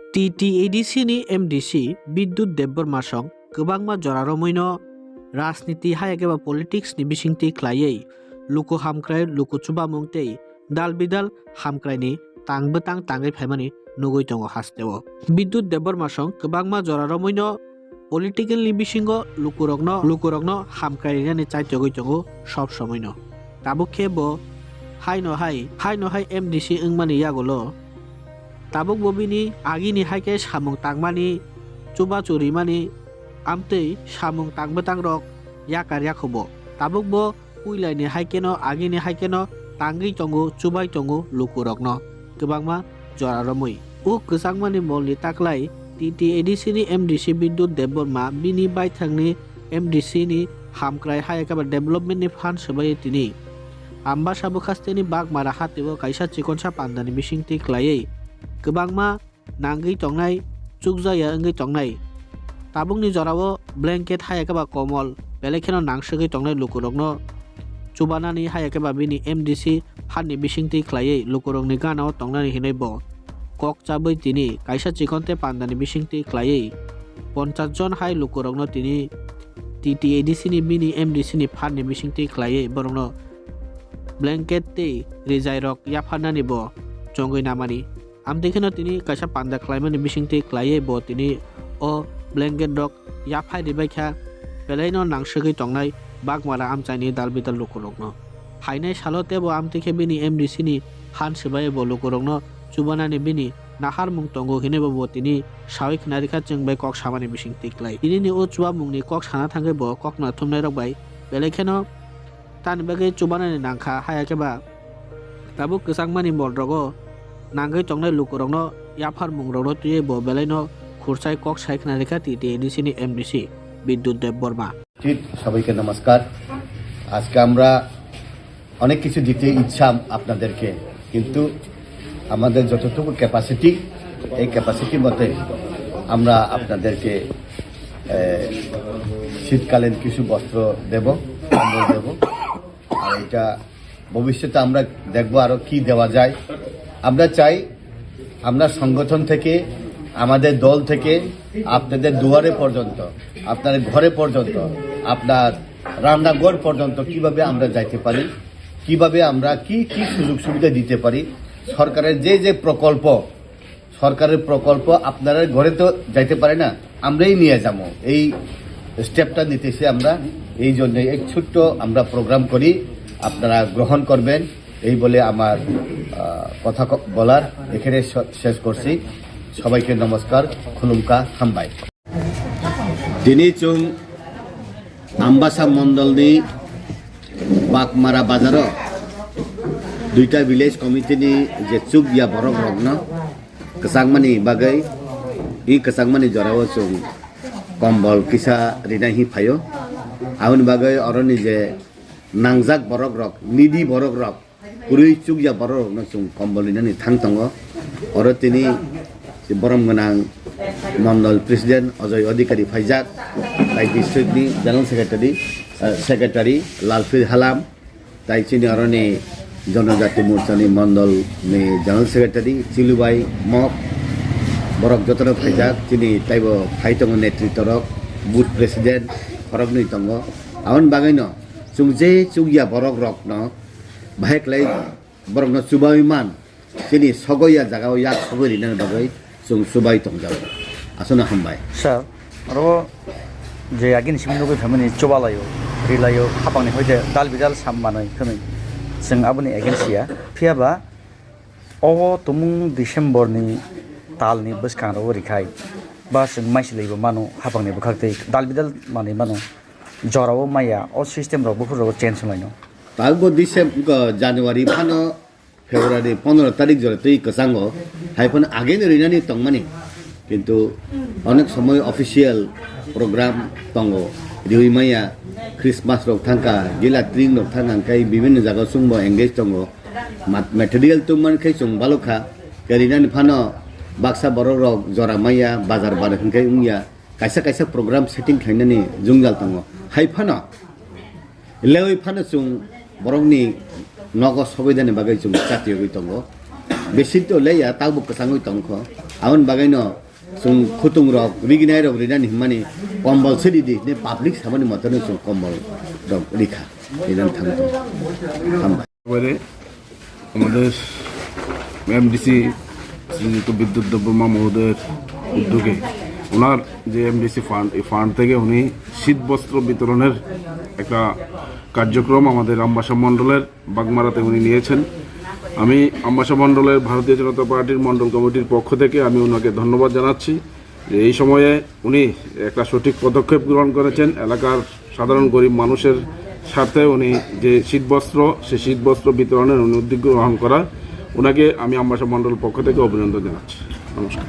TTADC ni MDC Biddut Debborma song kwbangma joraromino rajniti hayageba politics ni bisingti khlaiui luku hamkrai luku chubamung tei dalbidal hamkrai ni tangbotang tangai phaimani nugui tongo hasteo. Biddut Debborma song kwbangma joraromino political ni bisingo lukurokno hamkrai ni chaitogoi tongo sob somoino. Tabuk khebo haino hai MDC wngmani yagolo tabuk bobini agini haike samung tangmani chuba churimani amtei samung tangbotang rok yakar yakhobo tabuk bo puilani haikeno agini haikeno tangri tongo chubai tongo lukurokno kwbangma joraromui u kwsangmani molni taklai TTADC ni MDC Biddut Debborma bini baithangni MDC ni hamkrai hayakaba development ni fund sebai tini Ambassa bukasteni bagmara hateo kaisa chikonsa pandani bisingti khlaiui kwbangma nangui tongnai chukjaya wngui tongnai tabukni jorao blanket hayakaba komol belekheno nangsugui tongnai lukurokno chubanani hayakaba bini MDC phanni bisingti khlaiui lukurokni ganao tongnani hinui bo kok chabui tini kaisa chikonte pandani bisingti khlaiui 50 jon hai lukurokno tini TTADC ni bini MDC ni phanni bisingti khlaiui borokno blanket tei rijai rok yaphanani bo chongui namani amdekheno tini kaisa panda khlaimani bisingti khlaiui bo tini o blanket rok yaphai ribaikha belaino nangsugui tongnai bagmara amchaini dalbidal lukurokno hainai salote bo amtekhe bini MDC ni phan sebai bo lukurokno chubanani bini nahar mung tongo hinebo bo tini sawik narikha chengbai kok samani bisingti khlai tini ni o chuba mungni kok sana thangai bo kokna thumnai rok bai belekheno tani bagai chubanani nangkha hayakeba tabuk kwsangmani bolrogo nangai tongnai lukurokno yaphar mungrokno tuye bo belaino খুরসাই কক সাইখনা Rekha TTADC ni MDC বিদ্যুৎ দেববর্মা সবাইকে নমস্কার। আজকে আমরা অনেক কিছু দিতে ইচ্ছা আপনাদেরকে, কিন্তু আমাদের যতটুকু ক্যাপাসিটি এই ক্যাপাসিটি মতে আমরা আপনাদেরকে শীতকালীন কিছু বস্ত্র দেব, কম্বল দেব। আর এটা ভবিষ্যতে আমরা দেখব আরো কি দেওয়া যায়। আমরা চাই আমরা সংগঠন থেকে আমাদের দল থেকে আপনাদের দুয়ারে পর্যন্ত, আপনার ঘরে পর্যন্ত, আপনার রান্নাঘর পর্যন্ত কিভাবে আমরা যাইতে পারি, কিভাবে আমরা কি কি সুযোগ সুবিধা দিতে পারি। সরকারের যে প্রকল্প, সরকারের প্রকল্প আপনারা ঘরে তো যাইতে পারে না, আমরাই নিয়ে যাবো। এই স্টেপটা নিতেছি আমরা, এই জন্য এক ছোট্ট আমরা প্রোগ্রাম করি, আপনারা গ্রহণ করবেন এই বলে আমার কথা বলার এখানে শেষ করছি। সবাইকে নমস্কার, খুলুমকা হামবাই। দিনী চুং আম্বাসা মন্ডলনি বাগমারা বাজার দুইটা ভিলেজ কমিটিনি যে চুক ইয়া বরক রগ্ন কেসাংমানি বাগৈ ই কেসাংমানি জরাও চুং কম্বল কিসা রিনাহি ফাইও আউন বাগৈ অরনি যে নাংজাক বরক রক নিদি বরক রক পুরুই চুক ইয়া বরক রগ্ন চুং কম্বল রিনানি থাং দङ অর তিনি বরম গোনাং মন্ডল প্রেসিডেন্ট অজয় অধিকারী ফাইজাক তাই ডিস্ট্রিক্টনি জেনারেল সেক্রেটারি লালফির হালাম তাই চিনি অরনি জনজাতি মোর্চানি মন্ডলনি জেনারেল সেক্রেটারি চিলুবাই মক বরক যতন ফাইজাক চিনি তাইব ফাইতং নেতৃত্ব রক বুথ প্রেসিডেন্ট ফরক নই দङ আউন বাগাইন চুংজে চুগিয়া বরক রক ন ভাইকলাই বরক ন চুবাইমান চিনি সগইয়া জাগাও ইয়াক সগই রিনার বাগৈ जों सुबाय तंजाव आसना हामबाय सार आरो जे आगिन सिमनोबो थामनि चबालायो रिलायो हाबांनि होदे दालबिदाल सामबानै खनै जों आबुनि एजेन्सिया फियाबा अ तुमुं डिसेम्बरनि तालनि बसखांरो रिखाय बा जों माइसलैबो मानो हाबांनि बखारतै दालबिदाल माने मानो जराव माया अ सिस्टेम रो बुफुरो चेन्ज लायनो तागबो डिसेम्बर जानुवारि फानो फेब्रुवारी 15 तारिख जरे তুই কসাঙ্গ হাইফোন আগে রিনানি তংমানি কিন্তু অনেক সময় অফিসিয়াল প্রোগ্রাম তঙ্গ রিউই মাইয়া ক্রিসমাস রক থাঙ্কা গিলা ট্রিং রক থাঙ্কাই বিভিন্ন জায়গা সুংব এঙ্গেজ তঙ্গ ম্যাটেরিয়াল তুমান খাই সুং বালুখা রিনানি ফানো বাক্সা বড় রক জরা মাইয়া বাজার বারে খাই উংয়া কাইসা কাইসা প্রোগ্রাম সেটিং খাইনানি জুংজাল তঙ্গ হাইফানো লেওই ফানো সুং বরংনি নগদ সবাই বাগৈ जों জাতীয় গৈ দङ বেশি তো লেয়া তাবো কসাঙ্গই দङ Awan bagaino sung khutung rok riginai rok rinan himani kombol sedidi ni public samani matano sung kombol rok Rwkha rinan thangto thamba এবারে আমাদের এমডিসি শ্রীযুক্ত বিদ্যুৎ দেববর্মা মহোদয়ের উদ্যোগে ওনার যে এমডিসি ফান্ড এই ফান্ড থেকে উনি শীতবস্ত্র বিতরণের একটা কার্যক্রম আমাদের আম্বাসা মণ্ডলের বাগমারাতে উনি নিয়েছেন। আমি আম্বাসা মণ্ডলের ভারতীয় জনতা পার্টির মণ্ডল কমিটির পক্ষ থেকে আমি ওনাকে ধন্যবাদ জানাচ্ছি যে এই সময়ে উনি একটা সঠিক পদক্ষেপ গ্রহণ করেছেন। এলাকার সাধারণ গরিব মানুষের সাথে উনি যে শীতবস্ত্র সেই শীতবস্ত্র বিতরণের উনি উদ্যোগ গ্রহণ করা ওনাকে আমি আম্বাসা মণ্ডল পক্ষ থেকে অভিনন্দন জানাচ্ছি। নমস্কার।